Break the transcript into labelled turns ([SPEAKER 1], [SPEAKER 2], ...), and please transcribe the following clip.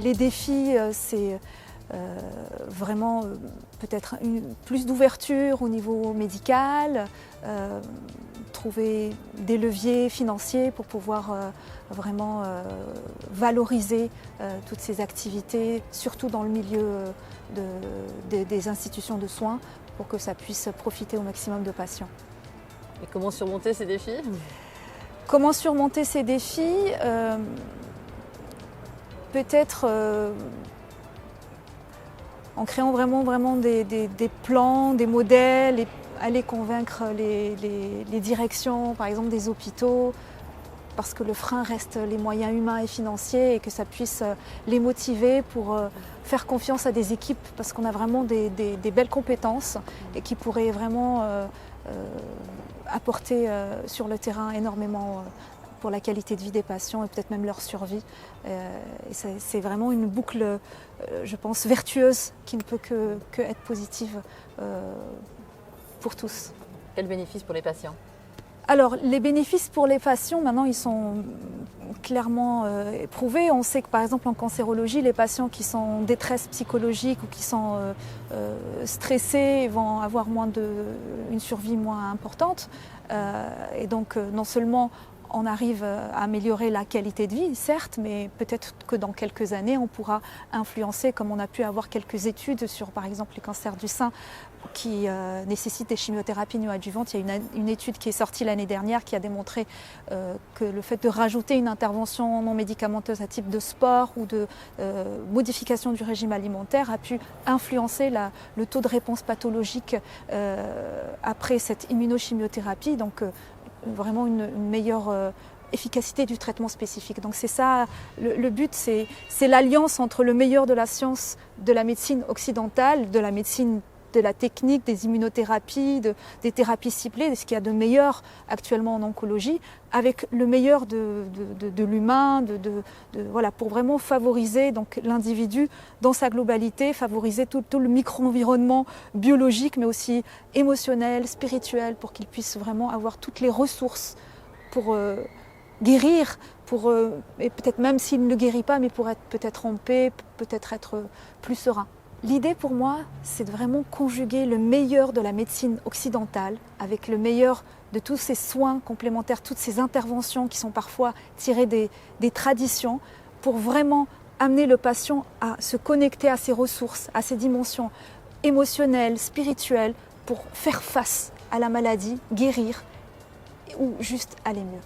[SPEAKER 1] Les défis, c'est vraiment peut-être plus d'ouverture au niveau médical, trouver des leviers financiers pour pouvoir vraiment valoriser toutes ces activités, surtout dans le milieu des institutions de soins, pour que ça puisse profiter au maximum de patients.
[SPEAKER 2] Et comment surmonter ces défis ?
[SPEAKER 1] Comment surmonter ces défis ? Peut-être en créant vraiment des plans, des modèles, et aller convaincre les directions, par exemple des hôpitaux, parce que le frein reste les moyens humains et financiers, et que ça puisse les motiver pour faire confiance à des équipes, parce qu'on a vraiment des belles compétences et qui pourraient vraiment apporter sur le terrain énormément pour la qualité de vie des patients et peut-être même leur survie. Et c'est vraiment une boucle, je pense, vertueuse qui ne peut que être positive pour tous.
[SPEAKER 2] Quel bénéfice pour les patients ?
[SPEAKER 1] Alors, les bénéfices pour les patients, maintenant, ils sont clairement éprouvés. On sait que, par exemple, en cancérologie, les patients qui sont en détresse psychologique ou qui sont stressés vont avoir une survie moins importante. Et donc, non seulement on arrive à améliorer la qualité de vie, certes, mais peut-être que dans quelques années, on pourra influencer, comme on a pu avoir quelques études sur, par exemple, les cancers du sein qui nécessitent des chimiothérapies néoadjuvantes. Il y a une étude qui est sortie l'année dernière qui a démontré que le fait de rajouter une intervention non médicamenteuse à type de sport ou de modification du régime alimentaire a pu influencer le taux de réponse pathologique après cette immunochimiothérapie. Donc, vraiment une meilleure efficacité du traitement spécifique. Donc c'est ça, le but, c'est l'alliance entre le meilleur de la science, de la médecine occidentale, de la médecine de la technique, des immunothérapies, des thérapies ciblées, ce qu'il y a de meilleur actuellement en oncologie, avec le meilleur de l'humain, voilà, pour vraiment favoriser donc l'individu dans sa globalité, favoriser tout le micro-environnement biologique, mais aussi émotionnel, spirituel, pour qu'il puisse vraiment avoir toutes les ressources pour guérir, et peut-être même s'il ne guérit pas, mais pour être peut-être en paix, peut-être être plus serein. L'idée pour moi, c'est de vraiment conjuguer le meilleur de la médecine occidentale avec le meilleur de tous ces soins complémentaires, toutes ces interventions qui sont parfois tirées des traditions, pour vraiment amener le patient à se connecter à ses ressources, à ses dimensions émotionnelles, spirituelles, pour faire face à la maladie, guérir ou juste aller mieux.